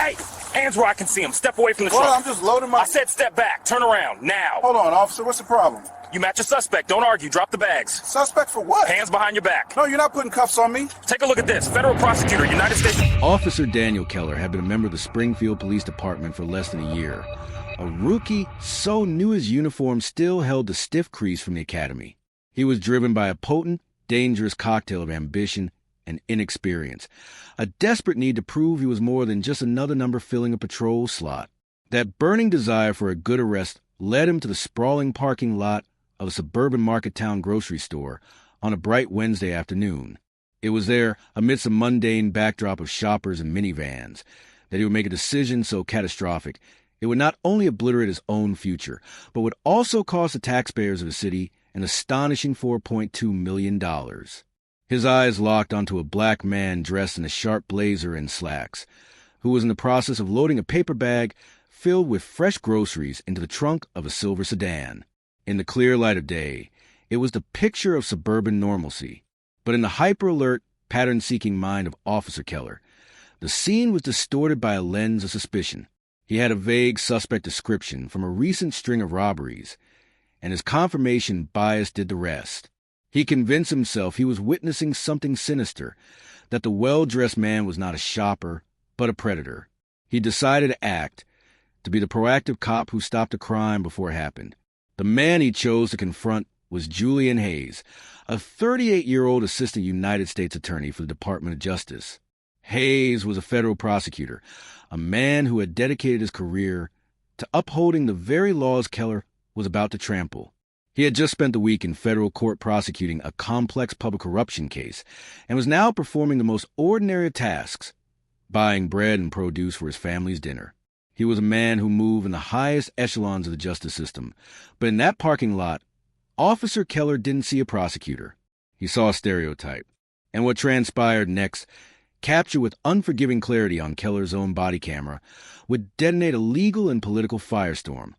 Hey, hands where I can see them. Step away from the Well, truck. I'm just loading my... I said step back. Turn around, now. Hold on, officer. What's the problem? You match a suspect. Don't argue. Drop the bags. Suspect for what? Hands behind your back. No, you're not putting cuffs on me. Take a look at this. Federal Prosecutor, United States... Officer Daniel Keller had been a member of the Springfield Police Department for less than a year. A rookie so new his uniform still held the stiff crease from the academy. He was driven by a potent, dangerous cocktail of ambition and inexperience, a desperate need to prove he was more than just another number filling a patrol slot. That burning desire for a good arrest led him to the sprawling parking lot of a suburban market town grocery store on a bright Wednesday afternoon. It was there, amidst a mundane backdrop of shoppers and minivans, that he would make a decision so catastrophic it would not only obliterate his own future, but would also cost the taxpayers of the city an astonishing $4.2 million. His eyes locked onto a black man dressed in a sharp blazer and slacks, who was in the process of loading a paper bag filled with fresh groceries into the trunk of a silver sedan. In the clear light of day, it was the picture of suburban normalcy. But in the hyper-alert, pattern-seeking mind of Officer Keller, the scene was distorted by a lens of suspicion. He had a vague suspect description from a recent string of robberies, and his confirmation bias did the rest. He convinced himself he was witnessing something sinister, that the well-dressed man was not a shopper, but a predator. He decided to act, to be the proactive cop who stopped a crime before it happened. The man he chose to confront was Julian Hayes, a 38-year-old assistant United States attorney for the Department of Justice. Hayes was a federal prosecutor, a man who had dedicated his career to upholding the very laws Keller was about to trample. He had just spent the week in federal court prosecuting a complex public corruption case and was now performing the most ordinary of tasks, buying bread and produce for his family's dinner. He was a man who moved in the highest echelons of the justice system, but in that parking lot, Officer Keller didn't see a prosecutor. He saw a stereotype, and what transpired next, captured with unforgiving clarity on Keller's own body camera, would detonate a legal and political firestorm,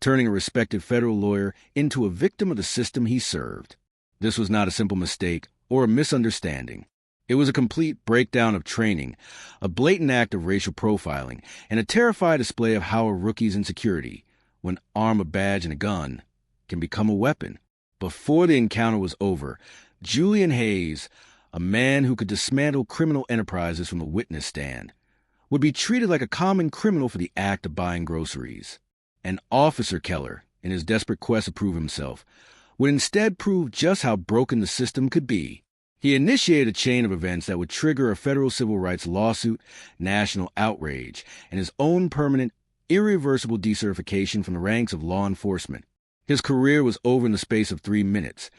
turning a respected federal lawyer into a victim of the system he served. This was not a simple mistake or a misunderstanding. It was a complete breakdown of training, a blatant act of racial profiling, and a terrifying display of how a rookie's insecurity, when armed with a badge and a gun, can become a weapon. Before the encounter was over, Julian Hayes, a man who could dismantle criminal enterprises from a witness stand, would be treated like a common criminal for the act of buying groceries. And Officer Keller, in his desperate quest to prove himself, would instead prove just how broken the system could be. He initiated a chain of events that would trigger a federal civil rights lawsuit, national outrage, and his own permanent, irreversible decertification from the ranks of law enforcement. His career was over in the space of 3 minutes,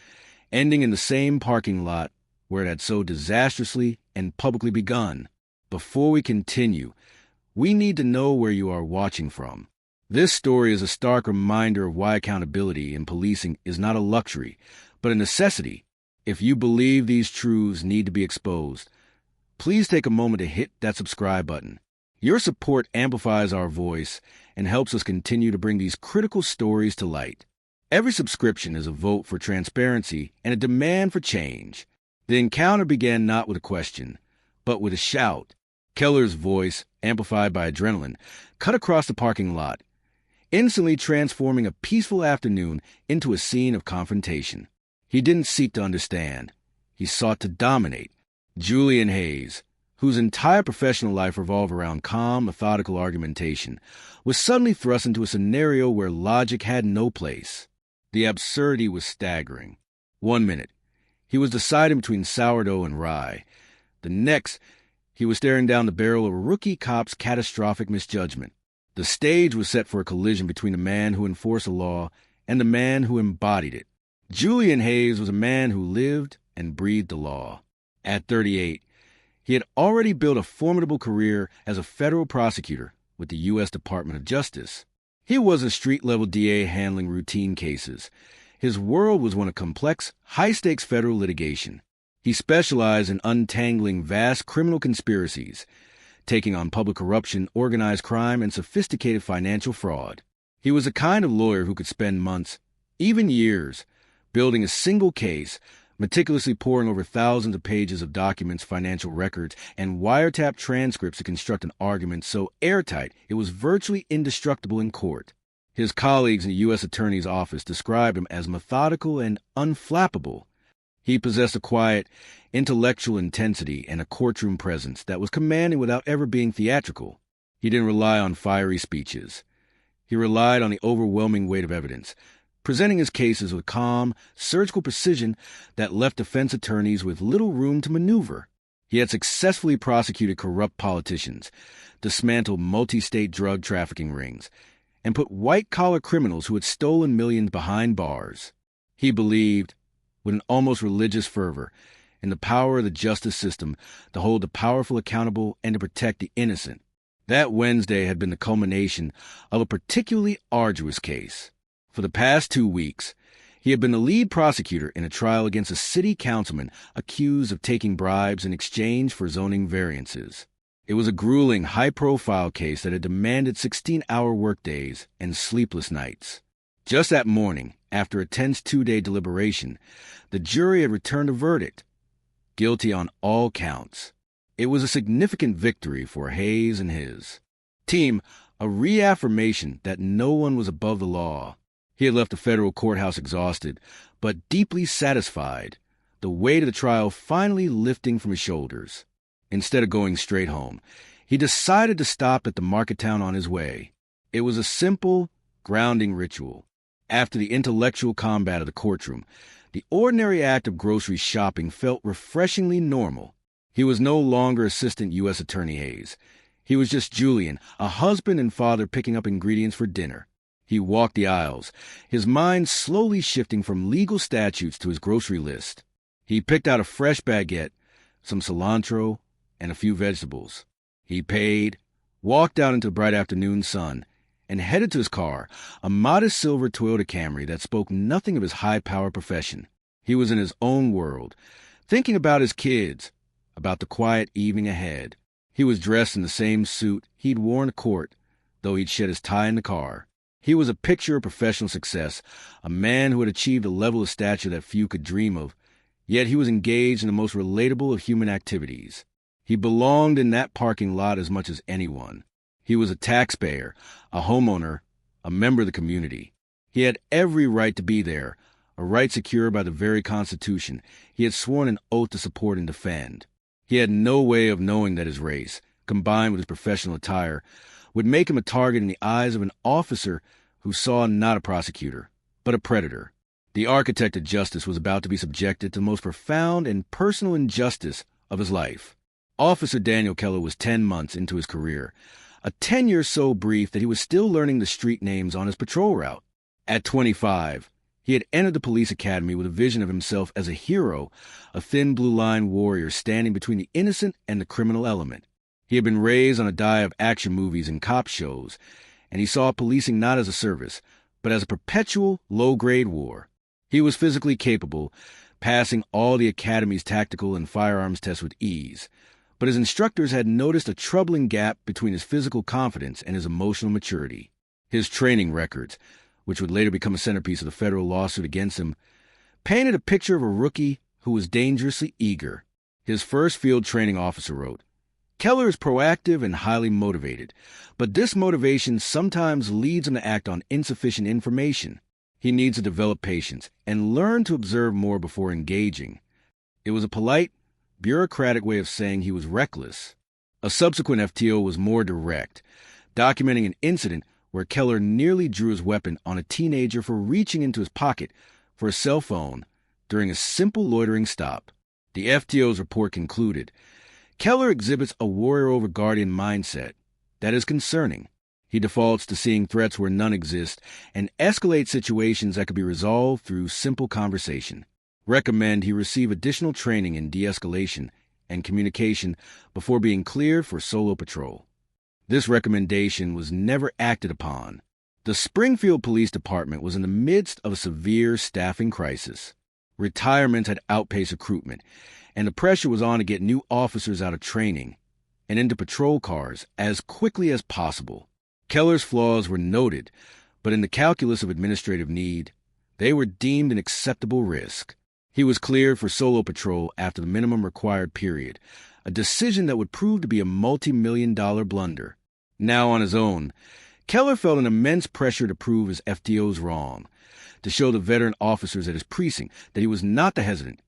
ending in the same parking lot where it had so disastrously and publicly begun. Before we continue, we need to know where you are watching from. This story is a stark reminder of why accountability in policing is not a luxury, but a necessity. If you believe these truths need to be exposed, please take a moment to hit that subscribe button. Your support amplifies our voice and helps us continue to bring these critical stories to light. Every subscription is a vote for transparency and a demand for change. The encounter began not with a question, but with a shout. Keller's voice, amplified by adrenaline, cut across the parking lot, instantly transforming a peaceful afternoon into a scene of confrontation. He didn't seek to understand. He sought to dominate. Julian Hayes, whose entire professional life revolved around calm, methodical argumentation, was suddenly thrust into a scenario where logic had no place. The absurdity was staggering. 1 minute, he was deciding between sourdough and rye. The next, he was staring down the barrel of a rookie cop's catastrophic misjudgment. The stage was set for a collision between the man who enforced the law and the man who embodied it. Julian Hayes was a man who lived and breathed the law. At 38, he had already built a formidable career as a federal prosecutor with the U.S. Department of Justice. He was a street-level DA handling routine cases. His world was one of complex, high-stakes federal litigation. He specialized in untangling vast criminal conspiracies, taking on public corruption, organized crime, and sophisticated financial fraud. He was the kind of lawyer who could spend months, even years, building a single case, meticulously poring over thousands of pages of documents, financial records, and wiretap transcripts to construct an argument so airtight it was virtually indestructible in court. His colleagues in the U.S. Attorney's Office described him as methodical and unflappable. He possessed a quiet, intellectual intensity and a courtroom presence that was commanding without ever being theatrical. He didn't rely on fiery speeches. He relied on the overwhelming weight of evidence, presenting his cases with calm, surgical precision that left defense attorneys with little room to maneuver. He had successfully prosecuted corrupt politicians, dismantled multi-state drug trafficking rings, and put white-collar criminals who had stolen millions behind bars. He believed, with an almost religious fervor, in the power of the justice system to hold the powerful accountable and to protect the innocent. That Wednesday had been the culmination of a particularly arduous case. For the past 2 weeks, he had been the lead prosecutor in a trial against a city councilman accused of taking bribes in exchange for zoning variances. It was a grueling, high-profile case that had demanded 16-hour workdays and sleepless nights. Just that morning, after a tense 2-day deliberation, the jury had returned a verdict: guilty on all counts. It was a significant victory for Hayes and his team, a reaffirmation that no one was above the law. He had left the federal courthouse exhausted, but deeply satisfied, the weight of the trial finally lifting from his shoulders. Instead of going straight home, he decided to stop at the market town on his way. It was a simple, grounding ritual. After the intellectual combat of the courtroom, the ordinary act of grocery shopping felt refreshingly normal. He was no longer Assistant U.S. Attorney Hayes. He was just Julian, a husband and father picking up ingredients for dinner. He walked the aisles, his mind slowly shifting from legal statutes to his grocery list. He picked out a fresh baguette, some cilantro, and a few vegetables. He paid, walked out into the bright afternoon sun, and headed to his car, a modest silver Toyota Camry that spoke nothing of his high-power profession. He was in his own world, thinking about his kids, about the quiet evening ahead. He was dressed in the same suit he'd worn to court, though he'd shed his tie in the car. He was a picture of professional success, a man who had achieved a level of stature that few could dream of, yet he was engaged in the most relatable of human activities. He belonged in that parking lot as much as anyone. He was a taxpayer, a homeowner, a member of the community. He had every right to be there, a right secured by the very Constitution he had sworn an oath to support and defend. He had no way of knowing that his race, combined with his professional attire, would make him a target in the eyes of an officer who saw not a prosecutor, but a predator. The architect of justice was about to be subjected to the most profound and personal injustice of his life. Officer Daniel Keller was 10 months into his career, a tenure so brief that he was still learning the street names on his patrol route. At 25, he had entered the police academy with a vision of himself as a hero, a thin blue-line warrior standing between the innocent and the criminal element. He had been raised on a diet of action movies and cop shows, and he saw policing not as a service, but as a perpetual, low-grade war. He was physically capable, passing all the academy's tactical and firearms tests with ease, but his instructors had noticed a troubling gap between his physical confidence and his emotional maturity. His training records, which would later become a centerpiece of the federal lawsuit against him, painted a picture of a rookie who was dangerously eager. His first field training officer wrote, "Keller is proactive and highly motivated, but this motivation sometimes leads him to act on insufficient information. He needs to develop patience and learn to observe more before engaging." It was a polite, bureaucratic way of saying he was reckless. A subsequent FTO was more direct, documenting an incident where Keller nearly drew his weapon on a teenager for reaching into his pocket for a cell phone during a simple loitering stop. The FTO's report concluded, Keller exhibits a warrior-over-guardian mindset that is concerning. He defaults to seeing threats where none exist and escalates situations that could be resolved through simple conversation. Recommend he receive additional training in de-escalation and communication before being cleared for solo patrol. This recommendation was never acted upon. The Springfield Police Department was in the midst of a severe staffing crisis. Retirements had outpaced recruitment, and the pressure was on to get new officers out of training and into patrol cars as quickly as possible. Keller's flaws were noted, but in the calculus of administrative need, they were deemed an acceptable risk. He was cleared for solo patrol after the minimum required period, a decision that would prove to be a multi-million-dollar blunder. Now on his own, Keller felt an immense pressure to prove his FTOs wrong, to show the veteran officers at his precinct that he was not the hesitant,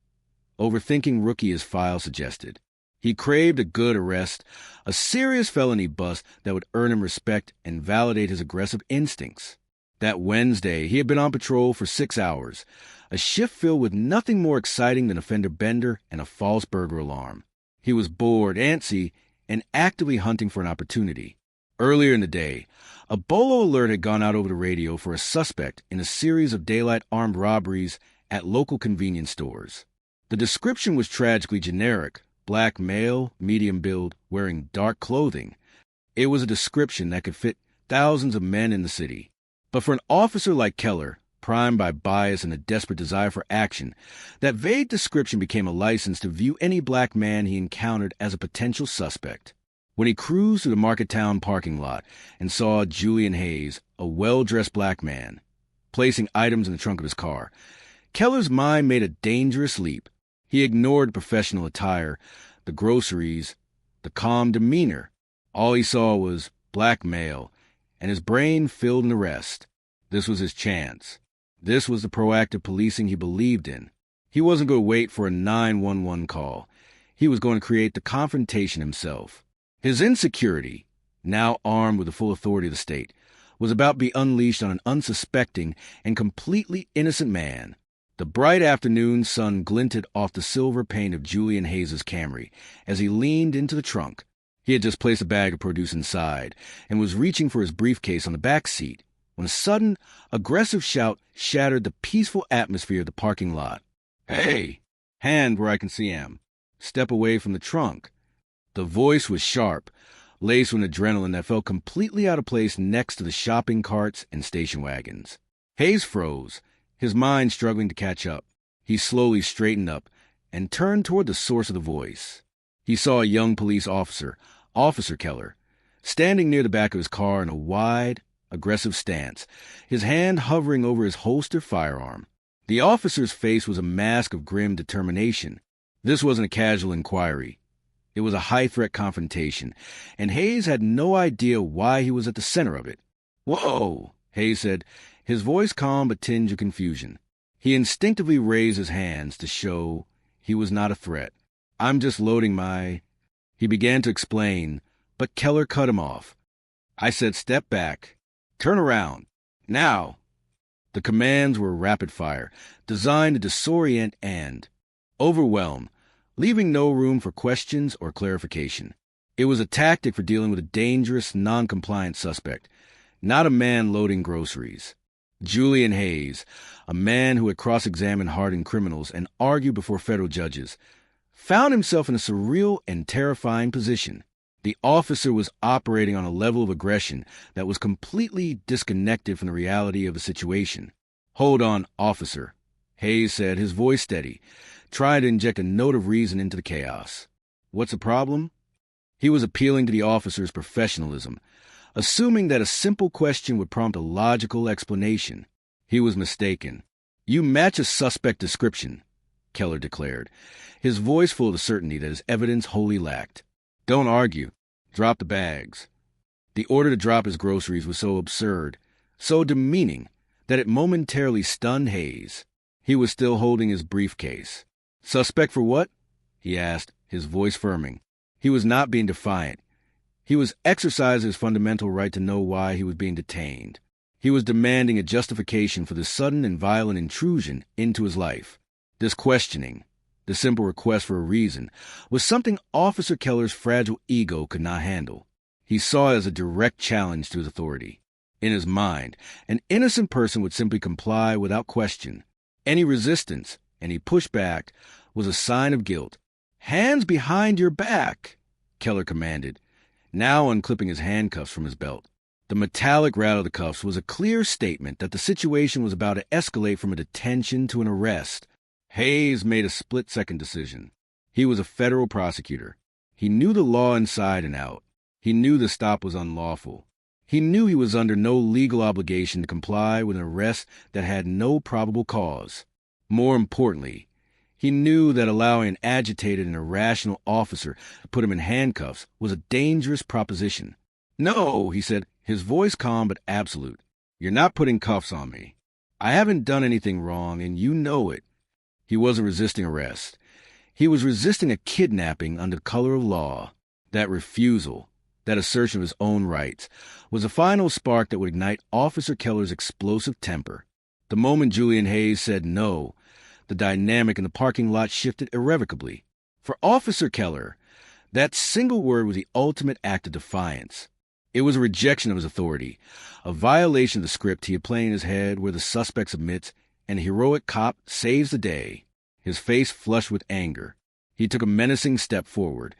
overthinking rookie his file suggested. He craved a good arrest, a serious felony bust that would earn him respect and validate his aggressive instincts. That Wednesday, he had been on patrol for 6 hours, a shift filled with nothing more exciting than a fender bender and a false burglar alarm. He was bored, antsy, and actively hunting for an opportunity. Earlier in the day, a bolo alert had gone out over the radio for a suspect in a series of daylight armed robberies at local convenience stores. The description was tragically generic: black male, medium build, wearing dark clothing. It was a description that could fit thousands of men in the city. But for an officer like Keller, primed by bias and a desperate desire for action, that vague description became a license to view any black man he encountered as a potential suspect. When he cruised through the Marketown parking lot and saw Julian Hayes, a well-dressed black man, placing items in the trunk of his car, Keller's mind made a dangerous leap. He ignored professional attire, the groceries, the calm demeanor. All he saw was black male, and his brain filled an arrest. This was his chance. This was the proactive policing he believed in. He wasn't going to wait for a 911 call. He was going to create the confrontation himself. His insecurity, now armed with the full authority of the state, was about to be unleashed on an unsuspecting and completely innocent man. The bright afternoon sun glinted off the silver paint of Julian Hayes' Camry as he leaned into the trunk. He had just placed a bag of produce inside and was reaching for his briefcase on the back seat when a sudden, aggressive shout shattered the peaceful atmosphere of the parking lot. "Hey! Hand where I can see him. Step away from the trunk." The voice was sharp, laced with adrenaline that felt completely out of place next to the shopping carts and station wagons. Hayes froze, his mind struggling to catch up. He slowly straightened up and turned toward the source of the voice. He saw a young police officer, Officer Keller, standing near the back of his car in a wide, aggressive stance, his hand hovering over his holstered firearm. The officer's face was a mask of grim determination. This wasn't a casual inquiry. It was a high-threat confrontation, and Hayes had no idea why he was at the center of it. "Whoa," Hayes said, his voice calm but tinge of confusion. He instinctively raised his hands to show he was not a threat. "I'm just loading my—" He began to explain, but Keller cut him off. "I said step back. Turn around. Now." The commands were rapid fire, designed to disorient and overwhelm, leaving no room for questions or clarification. It was a tactic for dealing with a dangerous, non-compliant suspect, not a man loading groceries. Julian Hayes, a man who had cross-examined hardened criminals and argued before federal judges, found himself in a surreal and terrifying position. The officer was operating on a level of aggression that was completely disconnected from the reality of the situation. "Hold on, officer," Hayes said, his voice steady, trying to inject a note of reason into the chaos. "What's the problem?" He was appealing to the officer's professionalism, assuming that a simple question would prompt a logical explanation. He was mistaken. "You match a suspect description," Keller declared, his voice full of the certainty that his evidence wholly lacked. "Don't argue. Drop the bags." The order to drop his groceries was so absurd, so demeaning, that it momentarily stunned Hayes. He was still holding his briefcase. "Suspect for what?" he asked, his voice firming. He was not being defiant. He was exercising his fundamental right to know why he was being detained. He was demanding a justification for the sudden and violent intrusion into his life. This questioning, the simple request for a reason, was something Officer Keller's fragile ego could not handle. He saw it as a direct challenge to his authority. In his mind, an innocent person would simply comply without question. Any resistance, any pushback, was a sign of guilt. "Hands behind your back," Keller commanded, now unclipping his handcuffs from his belt. The metallic rattle of the cuffs was a clear statement that the situation was about to escalate from a detention to an arrest. Hayes made a split-second decision. He was a federal prosecutor. He knew the law inside and out. He knew the stop was unlawful. He knew he was under no legal obligation to comply with an arrest that had no probable cause. More importantly, He knew that allowing an agitated and irrational officer to put him in handcuffs was a dangerous proposition. "No," he said, his voice calm but absolute. "You're not putting cuffs on me. I haven't done anything wrong, and you know it." He wasn't resisting arrest. He was resisting a kidnapping under color of law. That refusal, that assertion of his own rights, was the final spark that would ignite Officer Keller's explosive temper. The moment Julian Hayes said no, the dynamic in the parking lot shifted irrevocably. For Officer Keller, that single word was the ultimate act of defiance. It was a rejection of his authority, a violation of the script he had played in his head where the suspect submits and a heroic cop saves the day. His face flushed with anger. He took a menacing step forward,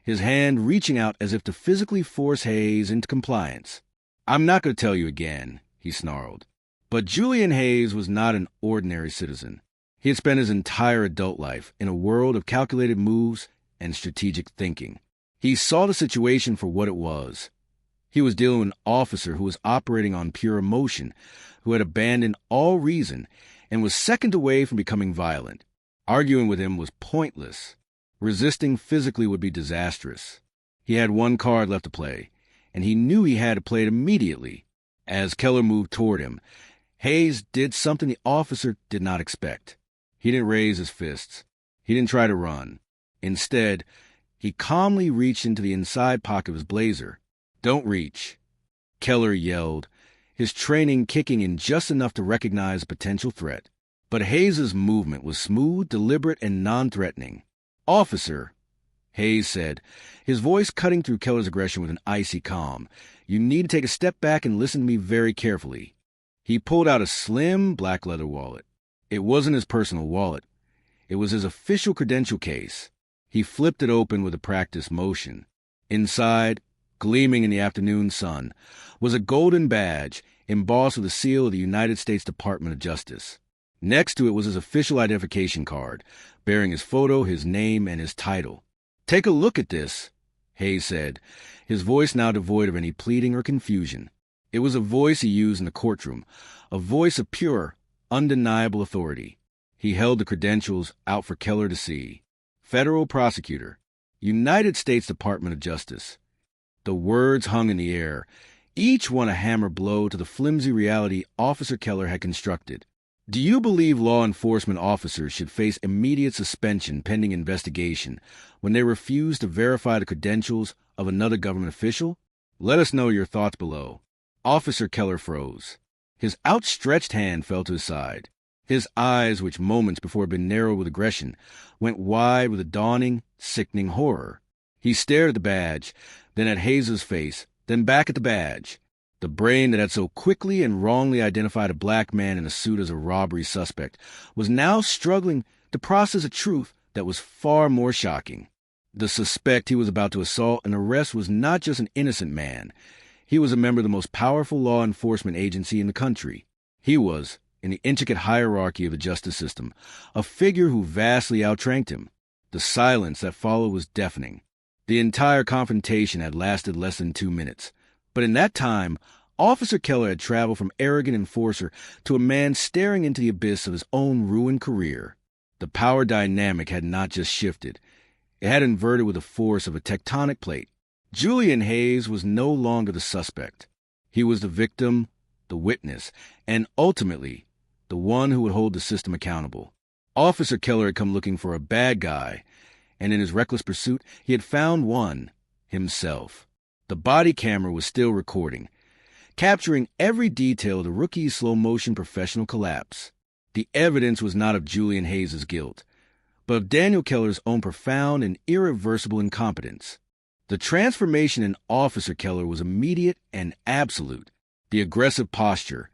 his hand reaching out as if to physically force Hayes into compliance. "I'm not going to tell you again," he snarled. But Julian Hayes was not an ordinary citizen. He had spent his entire adult life in a world of calculated moves and strategic thinking. He saw the situation for what it was. He was dealing with an officer who was operating on pure emotion, who had abandoned all reason, and was seconds away from becoming violent. Arguing with him was pointless. Resisting physically would be disastrous. He had one card left to play, and he knew he had to play it immediately. As Keller moved toward him, Hayes did something the officer did not expect. He didn't raise his fists. He didn't try to run. Instead, he calmly reached into the inside pocket of his blazer. "Don't reach," Keller yelled, his training kicking in just enough to recognize a potential threat. But Hayes's movement was smooth, deliberate, and non-threatening. "Officer," Hayes said, his voice cutting through Keller's aggression with an icy calm, "you need to take a step back and listen to me very carefully." He pulled out a slim black leather wallet. It wasn't his personal wallet. It was his official credential case. He flipped it open with a practiced motion. Inside, gleaming in the afternoon sun, was a golden badge embossed with the seal of the United States Department of Justice. Next to it was his official identification card, bearing his photo, his name, and his title. "Take a look at this," Hayes said, his voice now devoid of any pleading or confusion. It was a voice he used in the courtroom, a voice of pure, undeniable authority. He held the credentials out for Keller to see. Federal Prosecutor, United States Department of Justice. The words hung in the air, each one a hammer blow to the flimsy reality Officer Keller had constructed. Do you believe law enforcement officers should face immediate suspension pending investigation when they refuse to verify the credentials of another government official? Let us know your thoughts below. Officer Keller froze. His outstretched hand fell to his side. His eyes, which moments before had been narrowed with aggression, went wide with a dawning, sickening horror. He stared at the badge, then at Hayes' face, then back at the badge. The brain that had so quickly and wrongly identified a black man in a suit as a robbery suspect was now struggling to process a truth that was far more shocking. The suspect he was about to assault and arrest was not just an innocent man. He was a member of the most powerful law enforcement agency in the country. He was, in the intricate hierarchy of the justice system, a figure who vastly outranked him. The silence that followed was deafening. The entire confrontation had lasted less than 2 minutes. But in that time, Officer Keller had traveled from arrogant enforcer to a man staring into the abyss of his own ruined career. The power dynamic had not just shifted. It had inverted with the force of a tectonic plate. Julian Hayes was no longer the suspect. He was the victim, the witness, and ultimately, the one who would hold the system accountable. Officer Keller had come looking for a bad guy, and in his reckless pursuit, he had found one, himself. The body camera was still recording, capturing every detail of the rookie's slow-motion professional collapse. The evidence was not of Julian Hayes' guilt, but of Daniel Keller's own profound and irreversible incompetence. The transformation in Officer Keller was immediate and absolute. The aggressive posture,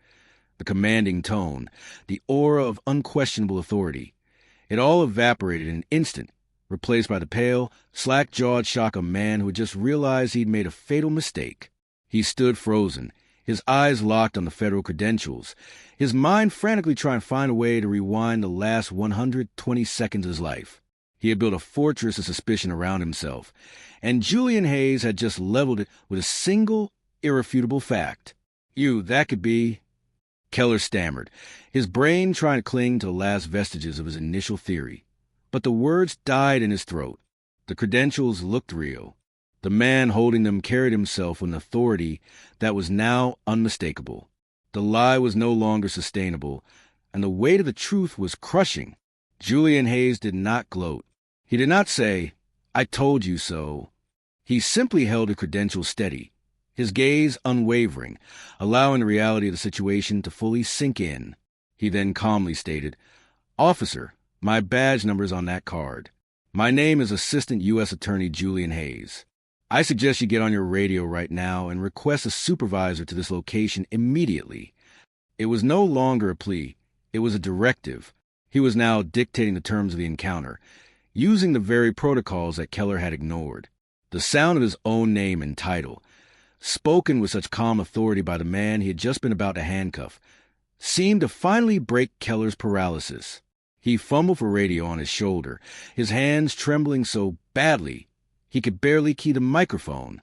the commanding tone, the aura of unquestionable authority. It all evaporated in an instant, replaced by the pale, slack-jawed shock of a man who had just realized he'd made a fatal mistake. He stood frozen, his eyes locked on the federal credentials, his mind frantically trying to find a way to rewind the last 120 seconds of his life. He had built a fortress of suspicion around himself, and Julian Hayes had just leveled it with a single, irrefutable fact. That could be... Keller stammered, his brain trying to cling to the last vestiges of his initial theory. but the words died in his throat. The credentials looked real. The man holding them carried himself with an authority that was now unmistakable. The lie was no longer sustainable, and the weight of the truth was crushing. Julian Hayes did not gloat. He did not say, "I told you so." He simply held his credentials steady, his gaze unwavering, allowing the reality of the situation to fully sink in. He then calmly stated, "Officer, my badge number is on that card. My name is Assistant U.S. Attorney Julian Hayes. I suggest you get on your radio right now and request a supervisor to this location immediately." It was no longer a plea. It was a directive. He was now dictating the terms of the encounter, using the very protocols that Keller had ignored. The sound of his own name and title, spoken with such calm authority by the man he had just been about to handcuff, seemed to finally break Keller's paralysis. He fumbled for radio on his shoulder, his hands trembling so badly he could barely key the microphone.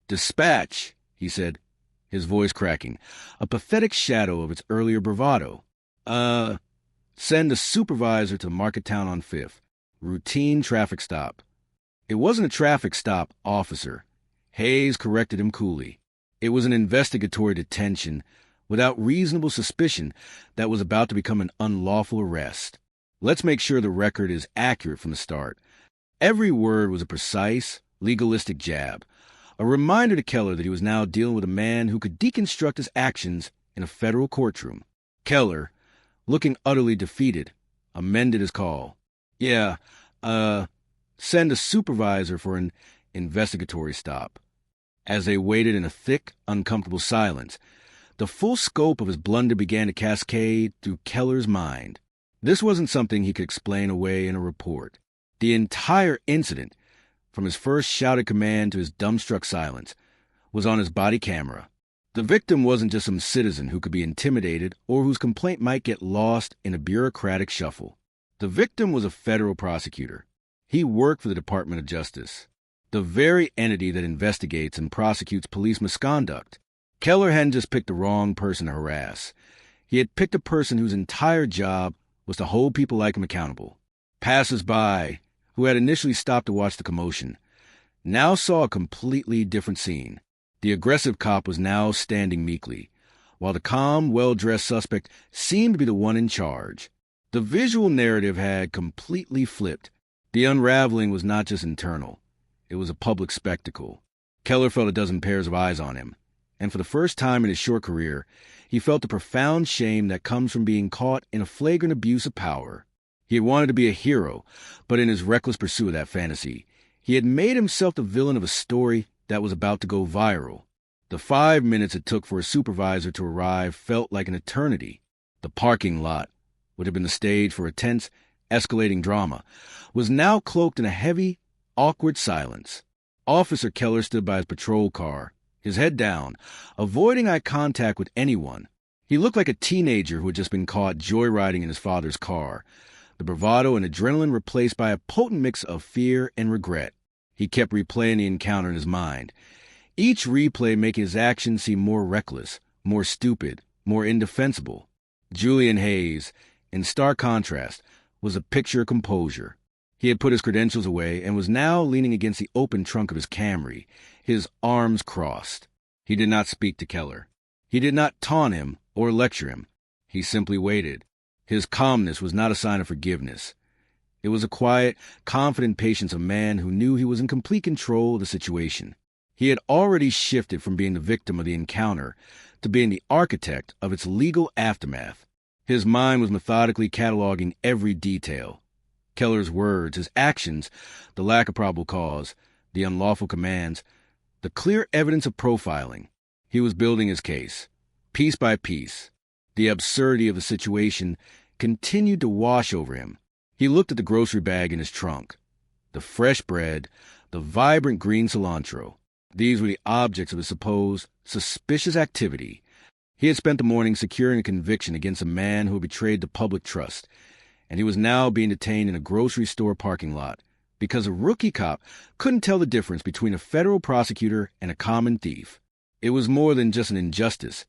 "Dispatch," he said, his voice cracking, a pathetic shadow of its earlier bravado. Send a supervisor to Marketown on 5th. Routine traffic stop." It wasn't a traffic stop, officer. Hayes corrected him coolly. It was an investigatory detention without reasonable suspicion that was about to become an unlawful arrest. Let's make sure the record is accurate from the start. Every word was a precise, legalistic jab, a reminder to Keller that he was now dealing with a man who could deconstruct his actions in a federal courtroom. Keller, looking utterly defeated, amended his call. "Yeah, send a supervisor for an investigatory stop." As they waited in a thick, uncomfortable silence, the full scope of his blunder began to cascade through Keller's mind. This wasn't something he could explain away in a report. The entire incident, from his first shouted command to his dumbstruck silence, was on his body camera. The victim wasn't just some citizen who could be intimidated or whose complaint might get lost in a bureaucratic shuffle. The victim was a federal prosecutor. He worked for the Department of Justice, the very entity that investigates and prosecutes police misconduct. Keller hadn't just picked the wrong person to harass. He had picked a person whose entire job was to hold people like him accountable. Passers-by, who had initially stopped to watch the commotion, now saw a completely different scene. The aggressive cop was now standing meekly, while the calm, well-dressed suspect seemed to be the one in charge. The visual narrative had completely flipped. The unraveling was not just internal. It was a public spectacle. Keller felt a dozen pairs of eyes on him, and for the first time in his short career, he felt the profound shame that comes from being caught in a flagrant abuse of power. He had wanted to be a hero, but in his reckless pursuit of that fantasy, he had made himself the villain of a story that was about to go viral. The 5 minutes it took for a supervisor to arrive felt like an eternity. The parking lot, which had been the stage for a tense, escalating drama, was now cloaked in a heavy, awkward silence. Officer Keller stood by his patrol car, his head down, avoiding eye contact with anyone. He looked like a teenager who had just been caught joyriding in his father's car, the bravado and adrenaline replaced by a potent mix of fear and regret. He kept replaying the encounter in his mind, each replay making his actions seem more reckless, more stupid, more indefensible. Julian Hayes, in stark contrast, was a picture of composure. He had put his credentials away and was now leaning against the open trunk of his Camry, his arms crossed. He did not speak to Keller. He did not taunt him or lecture him. He simply waited. His calmness was not a sign of forgiveness. It was a quiet, confident patience of a man who knew he was in complete control of the situation. He had already shifted from being the victim of the encounter to being the architect of its legal aftermath. His mind was methodically cataloging every detail. Keller's words, his actions, the lack of probable cause, the unlawful commands, the clear evidence of profiling. He was building his case, piece by piece. The absurdity of the situation continued to wash over him. He looked at the grocery bag in his trunk. The fresh bread, the vibrant green cilantro. These were the objects of his supposed suspicious activity. He had spent the morning securing a conviction against a man who had betrayed the public trust, and he was now being detained in a grocery store parking lot because a rookie cop couldn't tell the difference between a federal prosecutor and a common thief. It was more than just an injustice.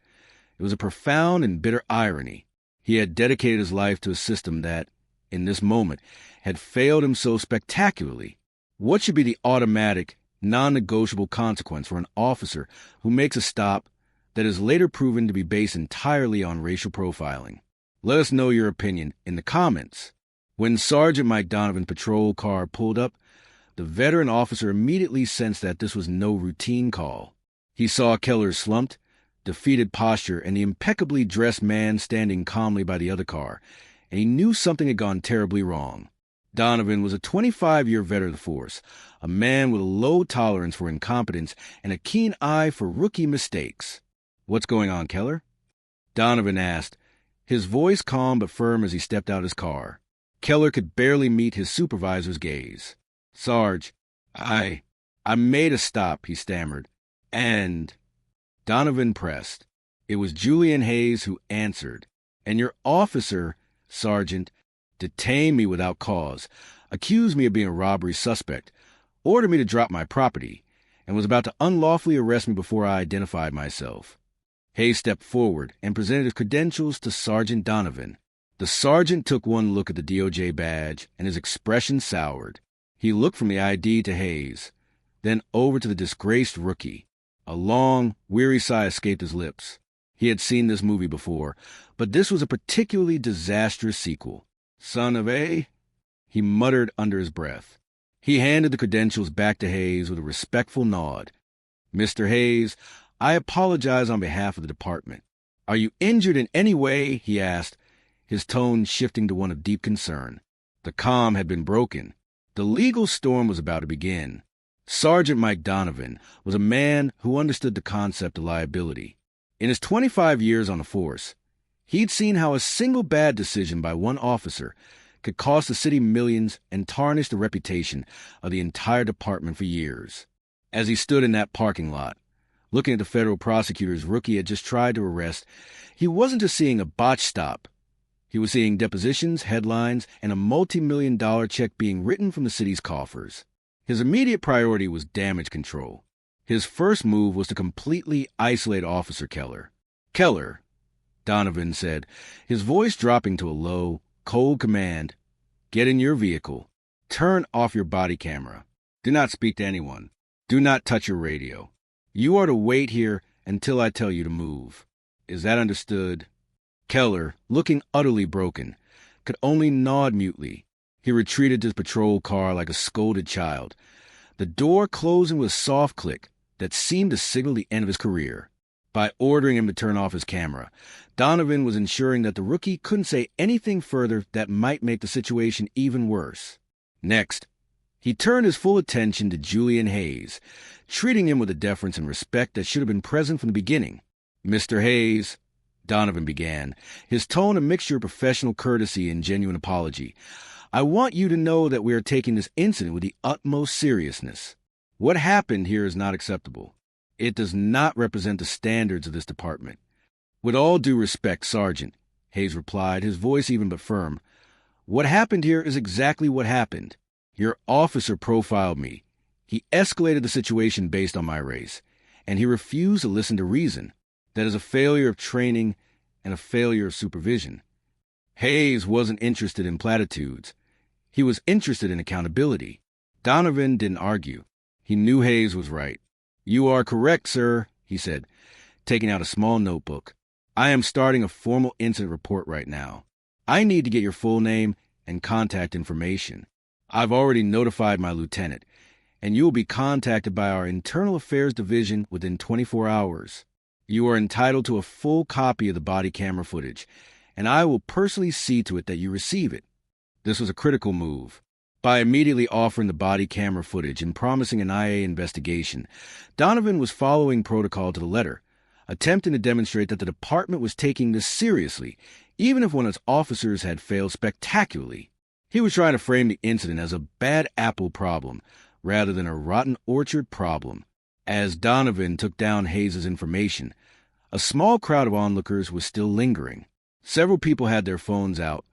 It was a profound and bitter irony. He had dedicated his life to a system that, in this moment, had failed him so spectacularly? What should be the automatic, non-negotiable consequence for an officer who makes a stop that is later proven to be based entirely on racial profiling? Let us know your opinion in the comments. When Sergeant Mike Donovan's patrol car pulled up, the veteran officer immediately sensed that this was no routine call. He saw Keller's slumped, defeated posture and the impeccably dressed man standing calmly by the other car, and he knew something had gone terribly wrong. Donovan was a 25-year veteran of the force, a man with a low tolerance for incompetence and a keen eye for rookie mistakes. "What's going on, Keller?" Donovan asked, his voice calm but firm as he stepped out his car. Keller could barely meet his supervisor's gaze. "Sarge, I made a stop," he stammered. "And—" Donovan pressed. It was Julian Hayes who answered. "And your officer, Sergeant, detained me without cause, accused me of being a robbery suspect, ordered me to drop my property, and was about to unlawfully arrest me before I identified myself." Hayes stepped forward and presented his credentials to Sergeant Donovan. The sergeant took one look at the DOJ badge, and his expression soured. He looked from the ID to Hayes, then over to the disgraced rookie. A long, weary sigh escaped his lips. He had seen this movie before, but this was a particularly disastrous sequel. "Son of a—" he muttered under his breath. He handed the credentials back to Hayes with a respectful nod. "Mr. Hayes, I apologize on behalf of the department. Are you injured in any way?" he asked, his tone shifting to one of deep concern. The calm had been broken. The legal storm was about to begin. Sergeant Mike Donovan was a man who understood the concept of liability. In his 25 years on the force, he'd seen how a single bad decision by one officer could cost the city millions and tarnish the reputation of the entire department for years. As he stood in that parking lot, looking at the federal prosecutor's rookie had just tried to arrest, he wasn't just seeing a botched stop. He was seeing depositions, headlines, and a multi-million-dollar check being written from the city's coffers. His immediate priority was damage control. His first move was to completely isolate Officer Keller. "Keller," Donovan said, his voice dropping to a low, cold command, "get in your vehicle. Turn off your body camera. Do not speak to anyone. Do not touch your radio. You are to wait here until I tell you to move. Is that understood?" Keller, looking utterly broken, could only nod mutely. He retreated to his patrol car like a scolded child, the door closing with a soft click that seemed to signal the end of his career. By ordering him to turn off his camera, Donovan was ensuring that the rookie couldn't say anything further that might make the situation even worse. Next, he turned his full attention to Julian Hayes, treating him with a deference and respect that should have been present from the beginning. "Mr. Hayes," Donovan began, his tone a mixture of professional courtesy and genuine apology, "I want you to know that we are taking this incident with the utmost seriousness. What happened here is not acceptable. It does not represent the standards of this department." "With all due respect, Sergeant," Hayes replied, his voice even but firm, "what happened here is exactly what happened. Your officer profiled me. He escalated the situation based on my race, and he refused to listen to reason. That is a failure of training and a failure of supervision." Hayes wasn't interested in platitudes. He was interested in accountability. Donovan didn't argue. He knew Hayes was right. "You are correct, sir," he said, taking out a small notebook. "I am starting a formal incident report right now. I need to get your full name and contact information. I've already notified my lieutenant, and you will be contacted by our Internal Affairs Division within 24 hours. You are entitled to a full copy of the body camera footage, and I will personally see to it that you receive it." This was a critical move. By immediately offering the body camera footage and promising an IA investigation, Donovan was following protocol to the letter, attempting to demonstrate that the department was taking this seriously, even if one of its officers had failed spectacularly. He was trying to frame the incident as a bad apple problem rather than a rotten orchard problem. As Donovan took down Hayes' information, a small crowd of onlookers was still lingering. Several people had their phones out,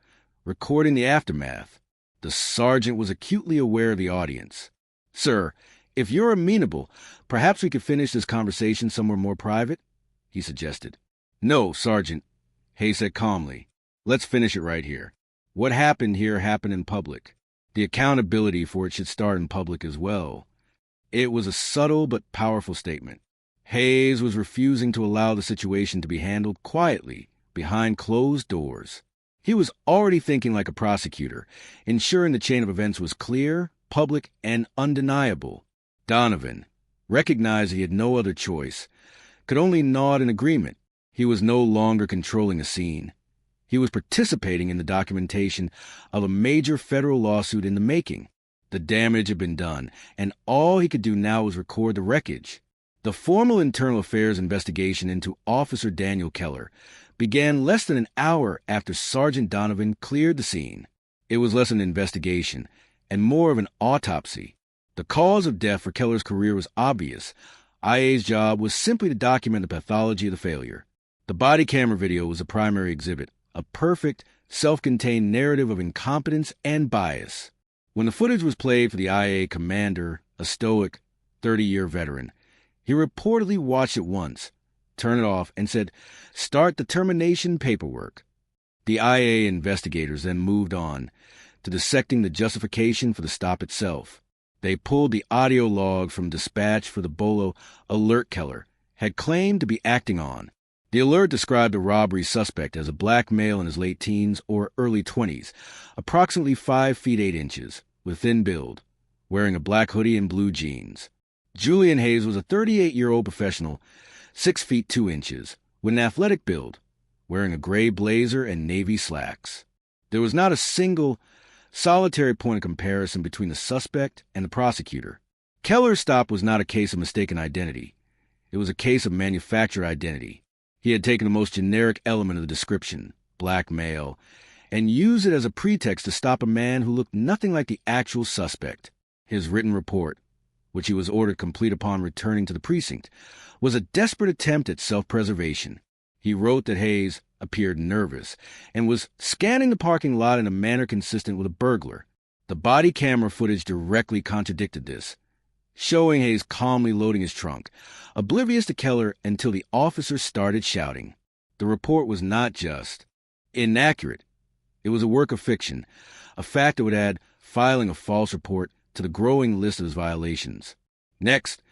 recording the aftermath. The sergeant was acutely aware of the audience. "Sir, if you're amenable, perhaps we could finish this conversation somewhere more private," he suggested. "No, Sergeant," Hayes said calmly. "Let's finish it right here. What happened here happened in public. The accountability for it should start in public as well. It was a subtle but powerful statement. Hayes was refusing to allow the situation to be handled quietly, behind closed doors. He was already thinking like a prosecutor, ensuring the chain of events was clear, public, and undeniable. Donovan recognized he had no other choice, could only nod in agreement. He was no longer controlling a scene. He was participating in the documentation of a major federal lawsuit in the making. The damage had been done, and all he could do now was record the wreckage. The formal internal affairs investigation into Officer Daniel Keller began less than an hour after Sergeant Donovan cleared the scene. It was less an investigation and more of an autopsy. The cause of death for Keller's career was obvious. IA's job was simply to document the pathology of the failure. The body camera video was the primary exhibit, a perfect, self-contained narrative of incompetence and bias. When the footage was played for the IA commander, a stoic, 30-year veteran, he reportedly watched it once, turned it off, and said, "Start the termination paperwork." The IA investigators then moved on to dissecting the justification for the stop itself. They pulled the audio log from dispatch for the Bolo alert Keller had claimed to be acting on. The alert described the robbery suspect as a black male in his late teens or early 20s, approximately 5 feet 8 inches, with thin build, wearing a black hoodie and blue jeans. Julian Hayes was a 38-year-old professional, 6 feet 2 inches, with an athletic build, wearing a gray blazer and navy slacks. There was not a single solitary point of comparison between the suspect and the prosecutor. Keller's stop was not a case of mistaken identity. It was a case of manufactured identity. He had taken the most generic element of the description, black male, and used it as a pretext to stop a man who looked nothing like the actual suspect. His written report, which he was ordered complete upon returning to the precinct, was a desperate attempt at self-preservation. He wrote that Hayes appeared nervous and was scanning the parking lot in a manner consistent with a burglar. The body camera footage directly contradicted this, showing Hayes calmly loading his trunk, oblivious to Keller until the officer started shouting. The report was not just inaccurate. It was a work of fiction, a fact that would add filing a false report to the growing list of his violations. Next,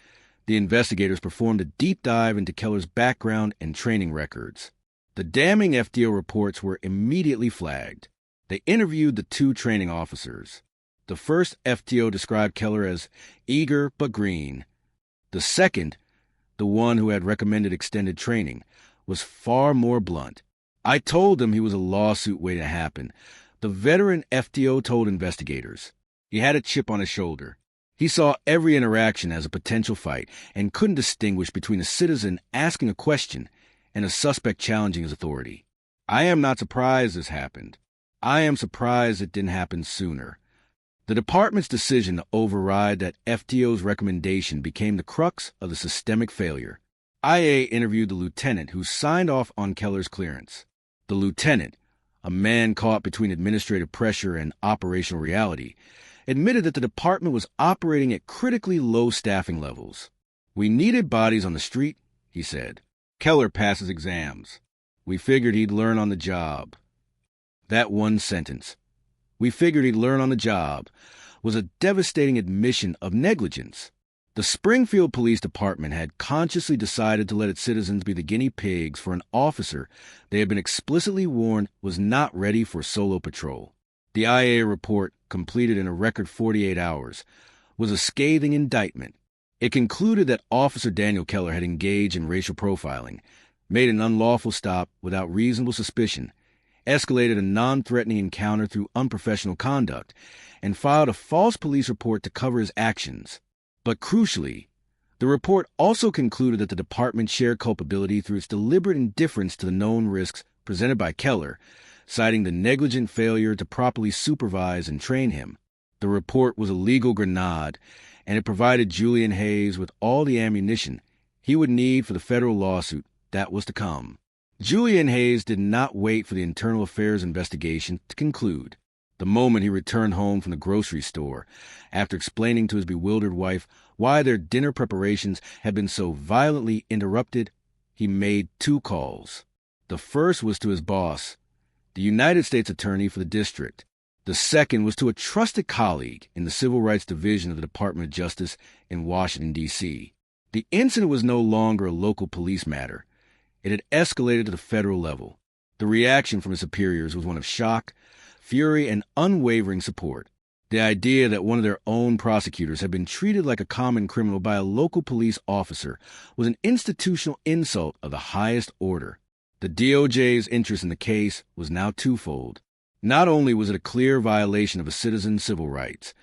the investigators performed a deep dive into Keller's background and training records. The damning FTO reports were immediately flagged. They interviewed the 2 training officers. The first FTO described Keller as eager but green. The second, the one who had recommended extended training, was far more blunt. "I told him he was a lawsuit waiting to happen," the veteran FTO told investigators. He had a chip on his shoulder. He saw every interaction as a potential fight and couldn't distinguish between a citizen asking a question and a suspect challenging his authority. "I am not surprised this happened. I am surprised it didn't happen sooner." The department's decision to override that FTO's recommendation became the crux of the systemic failure. IA interviewed the lieutenant who signed off on Keller's clearance. The lieutenant, a man caught between administrative pressure and operational reality, admitted that the department was operating at critically low staffing levels. "We needed bodies on the street," he said. "Keller passes exams. We figured he'd learn on the job." That one sentence, "we figured he'd learn on the job," was a devastating admission of negligence. The Springfield Police Department had consciously decided to let its citizens be the guinea pigs for an officer they had been explicitly warned was not ready for solo patrol. The IA report, completed in a record 48 hours, was a scathing indictment. It concluded that Officer Daniel Keller had engaged in racial profiling, made an unlawful stop without reasonable suspicion, escalated a non-threatening encounter through unprofessional conduct, and filed a false police report to cover his actions. But crucially, the report also concluded that the department shared culpability through its deliberate indifference to the known risks presented by Keller, citing the negligent failure to properly supervise and train him. The report was a legal grenade, and it provided Julian Hayes with all the ammunition he would need for the federal lawsuit that was to come. Julian Hayes did not wait for the internal affairs investigation to conclude. The moment he returned home from the grocery store, after explaining to his bewildered wife why their dinner preparations had been so violently interrupted, he made 2 calls. The first was to his boss, the United States Attorney for the district. The second was to a trusted colleague in the Civil Rights Division of the Department of Justice in Washington, D.C. The incident was no longer a local police matter. It had escalated to the federal level. The reaction from his superiors was one of shock, fury, and unwavering support. The idea that one of their own prosecutors had been treated like a common criminal by a local police officer was an institutional insult of the highest order. The DOJ's interest in the case was now twofold. Not only was it a clear violation of a citizen's civil rights,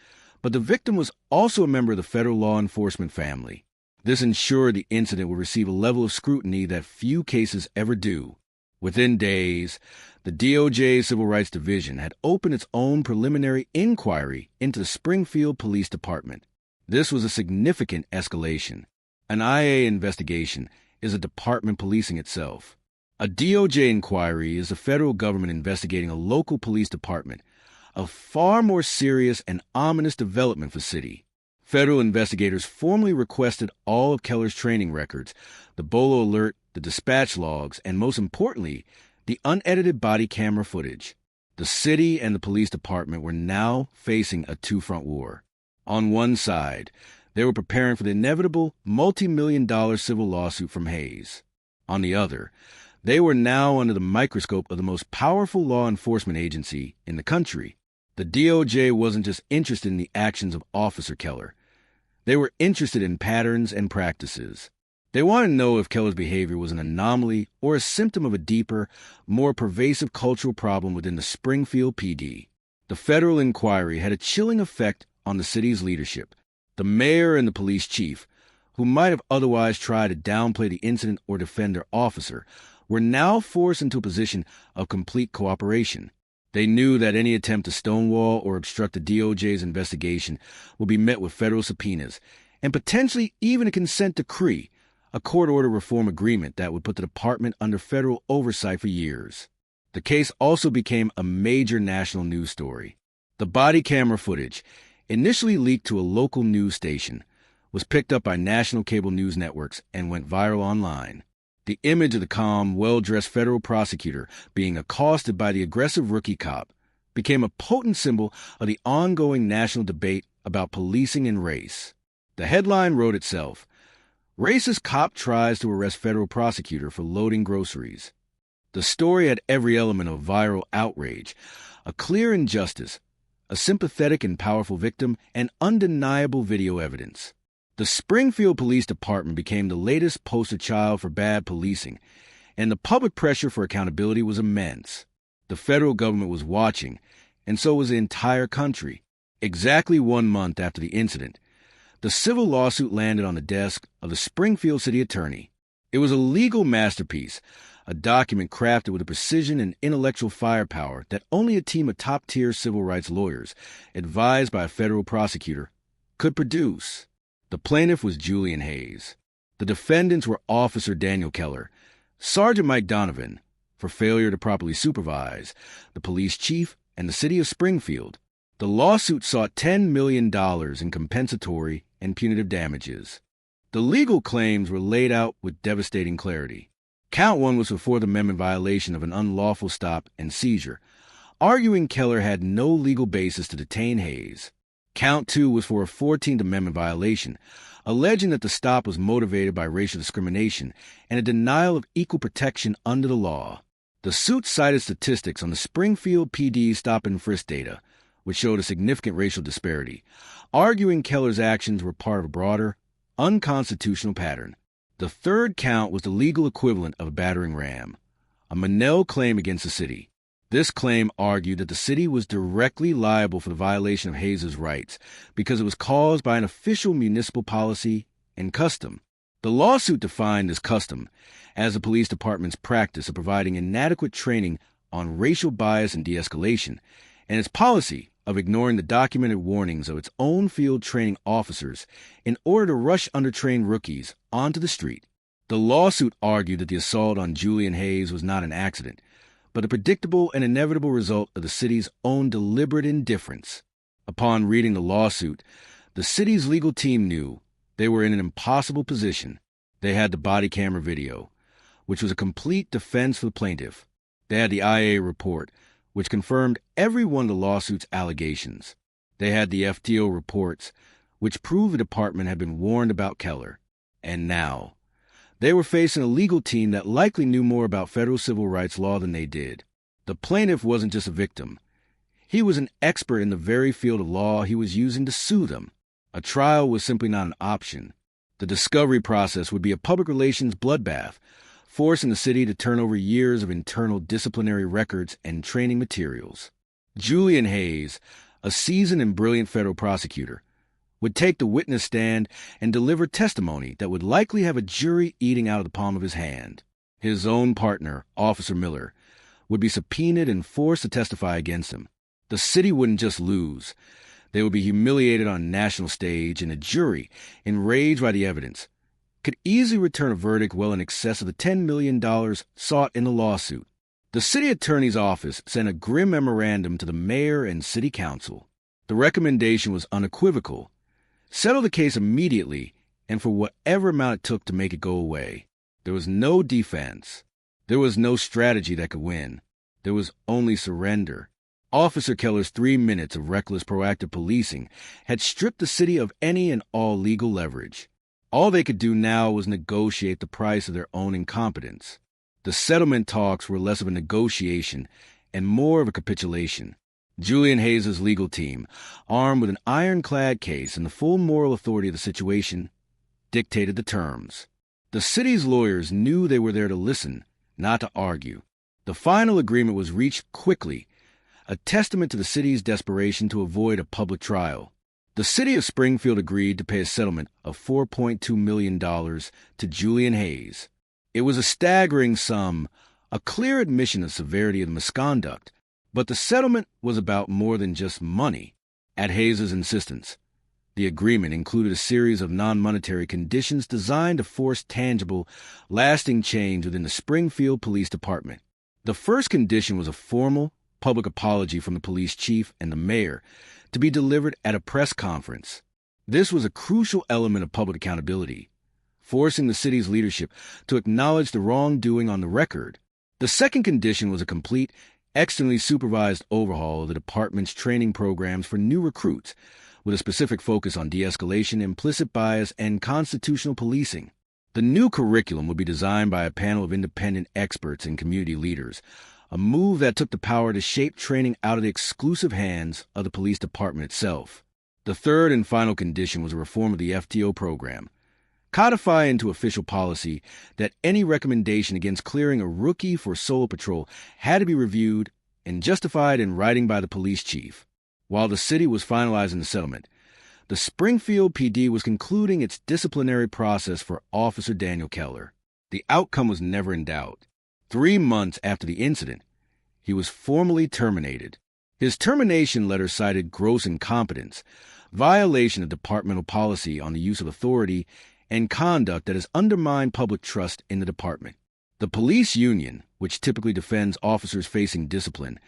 but the victim was also a member of the federal law enforcement family. This ensured the incident would receive a level of scrutiny that few cases ever do. Within days, the DOJ's Civil Rights Division had opened its own preliminary inquiry into the Springfield Police Department. This was a significant escalation. An IA investigation is a department policing itself. A DOJ inquiry is the federal government investigating a local police department, a far more serious and ominous development for the city. Federal investigators formally requested all of Keller's training records, the Bolo alert, the dispatch logs, and most importantly, the unedited body camera footage. The city and the police department were now facing a two-front war. On one side, they were preparing for the inevitable multi-million-dollar civil lawsuit from Hayes. On the other, they were now under the microscope of the most powerful law enforcement agency in the country. The DOJ wasn't just interested in the actions of Officer Keller. They were interested in patterns and practices. They wanted to know if Keller's behavior was an anomaly or a symptom of a deeper, more pervasive cultural problem within the Springfield PD. The federal inquiry had a chilling effect on the city's leadership. The mayor and the police chief, who might have otherwise tried to downplay the incident or defend their officer, were now forced into a position of complete cooperation. They knew that any attempt to stonewall or obstruct the DOJ's investigation would be met with federal subpoenas and potentially even a consent decree, a court-order reform agreement that would put the department under federal oversight for years. The case also became a major national news story. The body camera footage, initially leaked to a local news station, was picked up by national cable news networks and went viral online. The image of the calm, well-dressed federal prosecutor being accosted by the aggressive rookie cop became a potent symbol of the ongoing national debate about policing and race. The headline wrote itself: "Racist Cop Tries to Arrest Federal Prosecutor for Loading Groceries." The story had every element of viral outrage, a clear injustice, a sympathetic and powerful victim, and undeniable video evidence. The Springfield Police Department became the latest poster child for bad policing, and the public pressure for accountability was immense. The federal government was watching, and so was the entire country. Exactly 1 month after the incident, the civil lawsuit landed on the desk of the Springfield City Attorney. It was a legal masterpiece, a document crafted with a precision and intellectual firepower that only a team of top-tier civil rights lawyers, advised by a federal prosecutor, could produce. The plaintiff was Julian Hayes. The defendants were Officer Daniel Keller, Sergeant Mike Donovan, for failure to properly supervise, the police chief, and the city of Springfield. The lawsuit sought $10 million in compensatory and punitive damages. The legal claims were laid out with devastating clarity. Count 1 was for Fourth Amendment violation of an unlawful stop and seizure, arguing Keller had no legal basis to detain Hayes. Count 2 was for a 14th Amendment violation, alleging that the stop was motivated by racial discrimination and a denial of equal protection under the law. The suit cited statistics on the Springfield PD stop and frisk data, which showed a significant racial disparity, arguing Keller's actions were part of a broader, unconstitutional pattern. The third count was the legal equivalent of a battering ram, a Monell claim against the city. This claim argued that the city was directly liable for the violation of Hayes' rights because it was caused by an official municipal policy and custom. The lawsuit defined this custom as the police department's practice of providing inadequate training on racial bias and de-escalation, and its policy of ignoring the documented warnings of its own field training officers in order to rush undertrained rookies onto the street. The lawsuit argued that the assault on Julian Hayes was not an accident, but a predictable and inevitable result of the city's own deliberate indifference. Upon reading the lawsuit, the city's legal team knew they were in an impossible position. They had the body camera video, which was a complete defense for the plaintiff. They had the IA report, which confirmed every one of the lawsuit's allegations. They had the FTO reports, which proved the department had been warned about Keller. And now, they were facing a legal team that likely knew more about federal civil rights law than they did. The plaintiff wasn't just a victim. He was an expert in the very field of law he was using to sue them. A trial was simply not an option. The discovery process would be a public relations bloodbath, forcing the city to turn over years of internal disciplinary records and training materials. Julian Hayes, a seasoned and brilliant federal prosecutor, would take the witness stand and deliver testimony that would likely have a jury eating out of the palm of his hand. His own partner, Officer Miller, would be subpoenaed and forced to testify against him. The city wouldn't just lose. They would be humiliated on a national stage, and a jury, enraged by the evidence, could easily return a verdict well in excess of the $10 million sought in the lawsuit. The city attorney's office sent a grim memorandum to the mayor and city council. The recommendation was unequivocal. Settle the case immediately and for whatever amount it took to make it go away. There was no defense. There was no strategy that could win. There was only surrender. Officer Keller's 3 minutes of reckless proactive policing had stripped the city of any and all legal leverage. All they could do now was negotiate the price of their own incompetence. The settlement talks were less of a negotiation and more of a capitulation. Julian Hayes' legal team, armed with an ironclad case and the full moral authority of the situation, dictated the terms. The city's lawyers knew they were there to listen, not to argue. The final agreement was reached quickly, a testament to the city's desperation to avoid a public trial. The city of Springfield agreed to pay a settlement of $4.2 million to Julian Hayes. It was a staggering sum, a clear admission of severity of the misconduct, but the settlement was about more than just money. At Hayes' insistence, the agreement included a series of non-monetary conditions designed to force tangible, lasting change within the Springfield Police Department. The first condition was a formal, public apology from the police chief and the mayor to be delivered at a press conference. This was a crucial element of public accountability, forcing the city's leadership to acknowledge the wrongdoing on the record. The second condition was a complete, externally supervised overhaul of the department's training programs for new recruits, with a specific focus on de-escalation, implicit bias, and constitutional policing. The new curriculum would be designed by a panel of independent experts and community leaders, a move that took the power to shape training out of the exclusive hands of the police department itself. The third and final condition was a reform of the FTO program, codify into official policy that any recommendation against clearing a rookie for solo patrol had to be reviewed and justified in writing by the police chief. While the city was finalizing the settlement, the Springfield PD was concluding its disciplinary process for Officer Daniel Keller. The outcome was never in doubt. 3 months after the incident, he was formally terminated. His termination letter cited gross incompetence, violation of departmental policy on the use of authority, and conduct that has undermined public trust in the department. The police union, which typically defends officers facing discipline,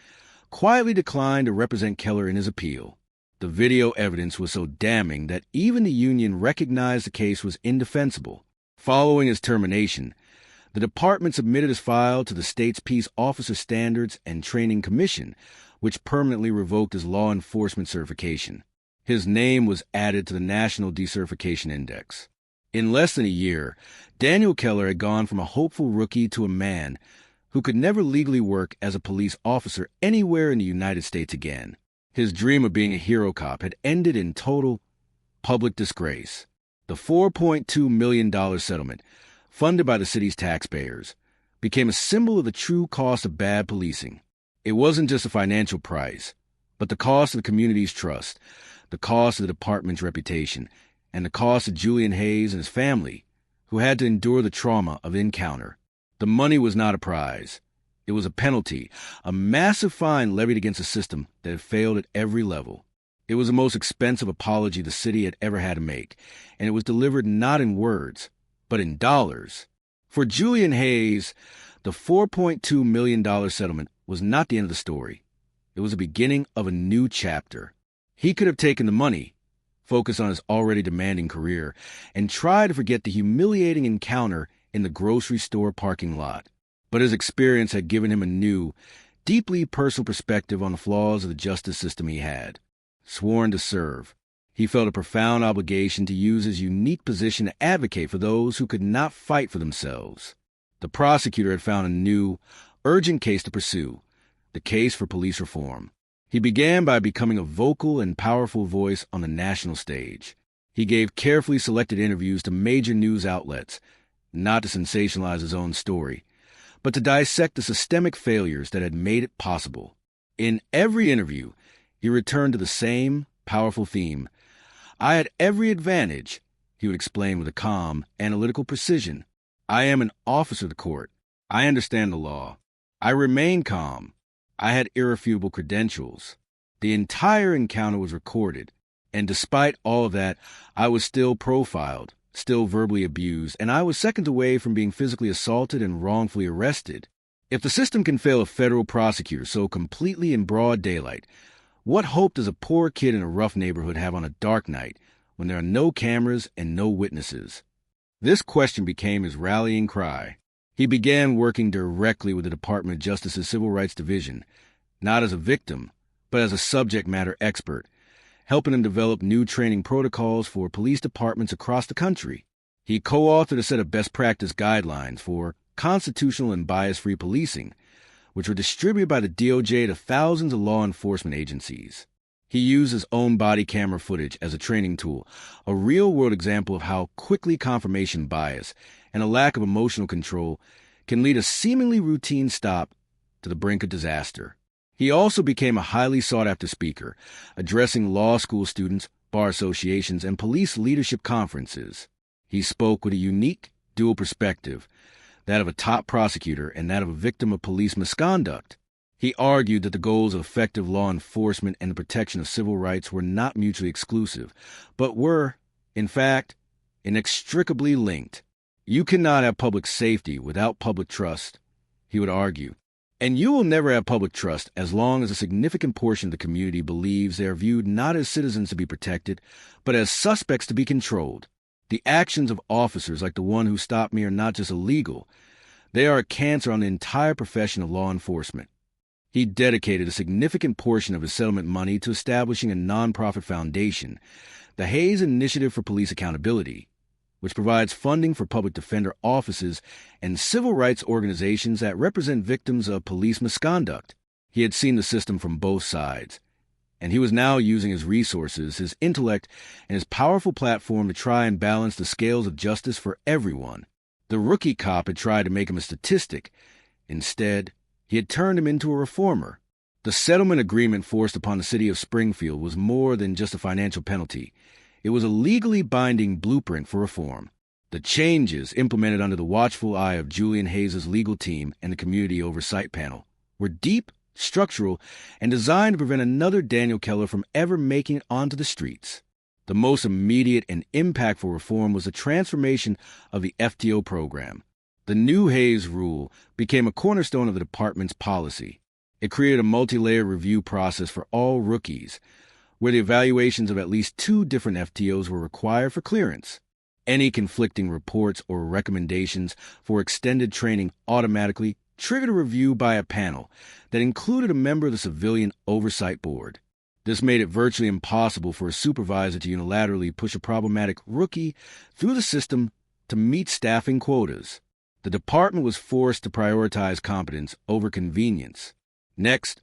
quietly declined to represent Keller in his appeal. The video evidence was so damning that even the union recognized the case was indefensible. Following his termination, the department submitted his file to the state's Peace Officer Standards and Training Commission, which permanently revoked his law enforcement certification. His name was added to the National Decertification Index. In less than a year, Daniel Keller had gone from a hopeful rookie to a man who could never legally work as a police officer anywhere in the United States again. His dream of being a hero cop had ended in total public disgrace. The $4.2 million settlement, funded by the city's taxpayers, became a symbol of the true cost of bad policing. It wasn't just a financial price, but the cost of the community's trust, the cost of the department's reputation, and the cost of Julian Hayes and his family, who had to endure the trauma of the encounter. The money was not a prize. It was a penalty, a massive fine levied against a system that had failed at every level. It was the most expensive apology the city had ever had to make, and it was delivered not in words, but in dollars. For Julian Hayes, the $4.2 million settlement was not the end of the story. It was the beginning of a new chapter. He could have taken the money, focused on his already demanding career, and tried to forget the humiliating encounter in the grocery store parking lot. but his experience had given him a new, deeply personal perspective on the flaws of the justice system he had. Sworn to serve, he felt a profound obligation to use his unique position to advocate for those who could not fight for themselves. The prosecutor had found a new, urgent case to pursue, the case for police reform. He began by becoming a vocal and powerful voice on the national stage. He gave carefully selected interviews to major news outlets, not to sensationalize his own story, but to dissect the systemic failures that had made it possible. In every interview, he returned to the same powerful theme. I had every advantage, he would explain with a calm, analytical precision. I am an officer of the court. I understand the law. I remain calm. I had irrefutable credentials. The entire encounter was recorded, and despite all of that, I was still profiled, still verbally abused, and I was seconds away from being physically assaulted and wrongfully arrested. If the system can fail a federal prosecutor so completely in broad daylight, what hope does a poor kid in a rough neighborhood have on a dark night when there are no cameras and no witnesses? This question became his rallying cry. He began working directly with the Department of Justice's Civil Rights Division, not as a victim, but as a subject matter expert, helping them develop new training protocols for police departments across the country. He co-authored a set of best practice guidelines for constitutional and bias-free policing, which were distributed by the DOJ to thousands of law enforcement agencies. He used his own body camera footage as a training tool, a real-world example of how quickly confirmation bias and a lack of emotional control can lead a seemingly routine stop to the brink of disaster. He also became a highly sought-after speaker, addressing law school students, bar associations, and police leadership conferences. He spoke with a unique, dual perspective, that of a top prosecutor and that of a victim of police misconduct. He argued that the goals of effective law enforcement and the protection of civil rights were not mutually exclusive, but were, in fact, inextricably linked. You cannot have public safety without public trust, he would argue. And you will never have public trust as long as a significant portion of the community believes they are viewed not as citizens to be protected, but as suspects to be controlled. The actions of officers like the one who stopped me are not just illegal. They are a cancer on the entire profession of law enforcement. He dedicated a significant portion of his settlement money to establishing a nonprofit foundation, the Hayes Initiative for Police Accountability, which provides funding for public defender offices and civil rights organizations that represent victims of police misconduct. He had seen the system from both sides, and he was now using his resources, his intellect, and his powerful platform to try and balance the scales of justice for everyone. The rookie cop had tried to make him a statistic. Instead, he had turned him into a reformer. The settlement agreement forced upon the city of Springfield was more than just a financial penalty. It was a legally binding blueprint for reform. The changes, implemented under the watchful eye of Julian Hayes' legal team and the community oversight panel, were deep, structural, and designed to prevent another Daniel Keller from ever making it onto the streets. The most immediate and impactful reform was the transformation of the FTO program. The new Hayes rule became a cornerstone of the department's policy. It created a multi-layer review process for all rookies, where the evaluations of at least 2 different FTOs were required for clearance. Any conflicting reports or recommendations for extended training automatically triggered a review by a panel that included a member of the Civilian Oversight Board. This made it virtually impossible for a supervisor to unilaterally push a problematic rookie through the system to meet staffing quotas. The department was forced to prioritize competence over convenience. Next,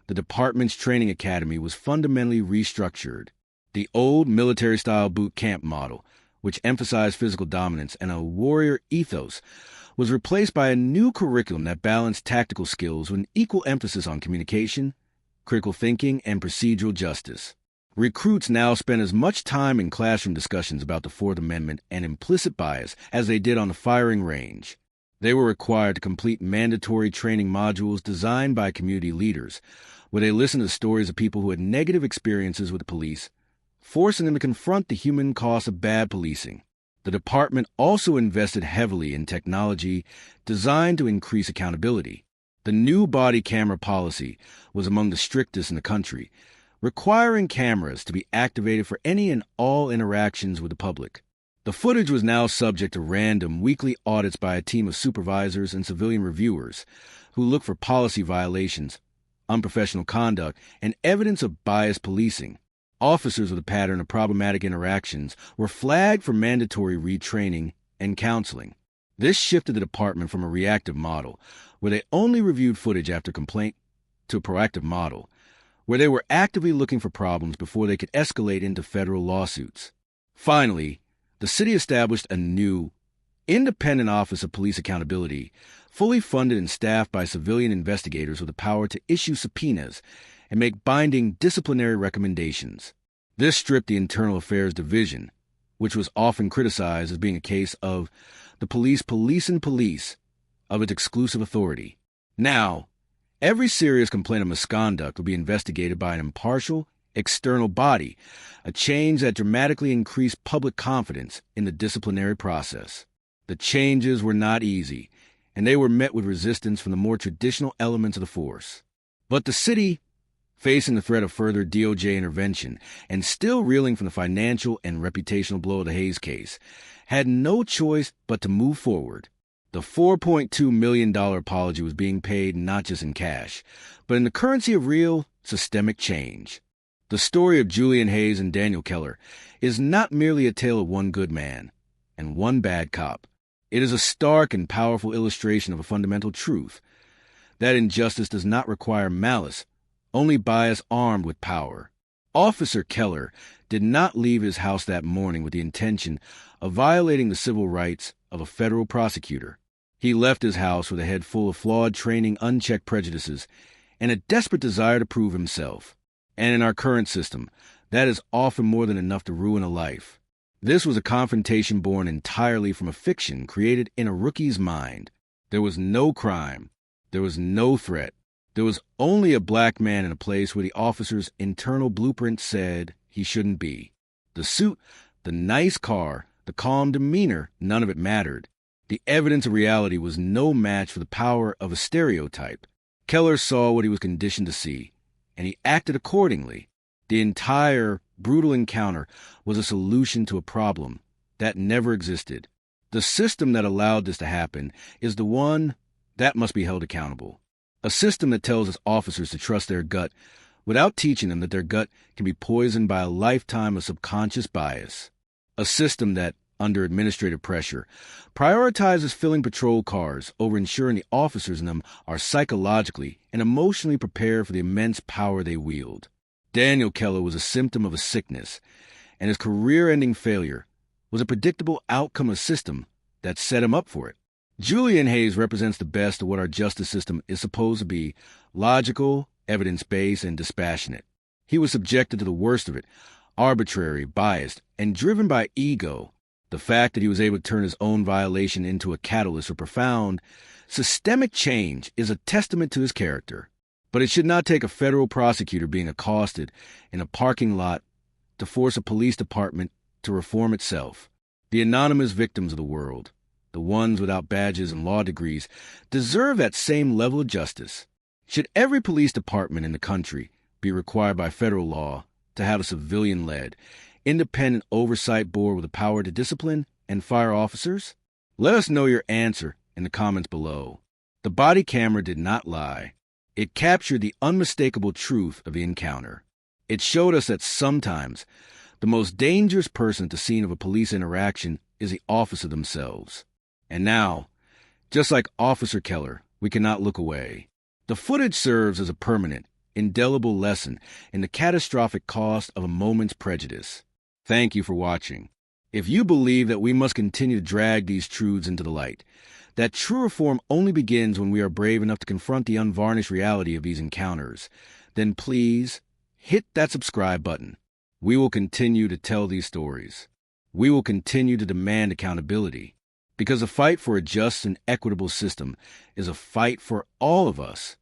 the department's training academy was fundamentally restructured. The old military-style boot camp model, which emphasized physical dominance and a warrior ethos, was replaced by a new curriculum that balanced tactical skills with an equal emphasis on communication, critical thinking, and procedural justice. Recruits now spent as much time in classroom discussions about the Fourth Amendment and implicit bias as they did on the firing range. They were required to complete mandatory training modules designed by community leaders, where they listened to stories of people who had negative experiences with the police, forcing them to confront the human cost of bad policing. The department also invested heavily in technology designed to increase accountability. The new body camera policy was among the strictest in the country, requiring cameras to be activated for any and all interactions with the public. The footage was now subject to random weekly audits by a team of supervisors and civilian reviewers who look for policy violations, unprofessional conduct, and evidence of biased policing. Officers with a pattern of problematic interactions were flagged for mandatory retraining and counseling. This shifted the department from a reactive model, where they only reviewed footage after complaint, to a proactive model, where they were actively looking for problems before they could escalate into federal lawsuits. Finally, the city established a new, independent Office of Police Accountability, fully funded and staffed by civilian investigators with the power to issue subpoenas and make binding disciplinary recommendations. This stripped the Internal Affairs Division, which was often criticized as being a case of the police policing police, of its exclusive authority. Now, every serious complaint of misconduct will be investigated by an impartial, external body, a change that dramatically increased public confidence in the disciplinary process. The changes were not easy, and they were met with resistance from the more traditional elements of the force. But the city, facing the threat of further DOJ intervention and still reeling from the financial and reputational blow of the Hayes case, had no choice but to move forward. The $4.2 million apology was being paid not just in cash, but in the currency of real, systemic change. The story of Julian Hayes and Daniel Keller is not merely a tale of one good man and one bad cop. It is a stark and powerful illustration of a fundamental truth, that injustice does not require malice, only bias armed with power. Officer Keller did not leave his house that morning with the intention of violating the civil rights of a federal prosecutor. He left his house with a head full of flawed training, unchecked prejudices, and a desperate desire to prove himself. And in our current system, that is often more than enough to ruin a life. This was a confrontation born entirely from a fiction created in a rookie's mind. There was no crime. There was no threat. There was only a black man in a place where the officer's internal blueprint said he shouldn't be. The suit, the nice car, the calm demeanor, none of it mattered. The evidence of reality was no match for the power of a stereotype. Keller saw what he was conditioned to see, and he acted accordingly. The entire brutal encounter was a solution to a problem that never existed. The system that allowed this to happen is the one that must be held accountable. A system that tells its officers to trust their gut without teaching them that their gut can be poisoned by a lifetime of subconscious bias. A system that, under administrative pressure, prioritizes filling patrol cars over ensuring the officers in them are psychologically and emotionally prepared for the immense power they wield. Daniel Keller was a symptom of a sickness, and his career-ending failure was a predictable outcome of a system that set him up for it. Julian Hayes represents the best of what our justice system is supposed to be: logical, evidence-based, and dispassionate. He was subjected to the worst of it, arbitrary, biased, and driven by ego. The fact that he was able to turn his own violation into a catalyst for profound, systemic change is a testament to his character. But it should not take a federal prosecutor being accosted in a parking lot to force a police department to reform itself. The anonymous victims of the world, the ones without badges and law degrees, deserve that same level of justice. Should every police department in the country be required by federal law to have a civilian-led, independent oversight board with the power to discipline and fire officers? Let us know your answer in the comments below. The body camera did not lie. It captured the unmistakable truth of the encounter. It showed us that sometimes the most dangerous person at the scene of a police interaction is the officer themselves. And now, just like Officer Keller, we cannot look away. The footage serves as a permanent, indelible lesson in the catastrophic cost of a moment's prejudice. Thank you for watching. If you believe that we must continue to drag these truths into the light, that true reform only begins when we are brave enough to confront the unvarnished reality of these encounters, then please hit that subscribe button. We will continue to tell these stories. We will continue to demand accountability, because the fight for a just and equitable system is a fight for all of us.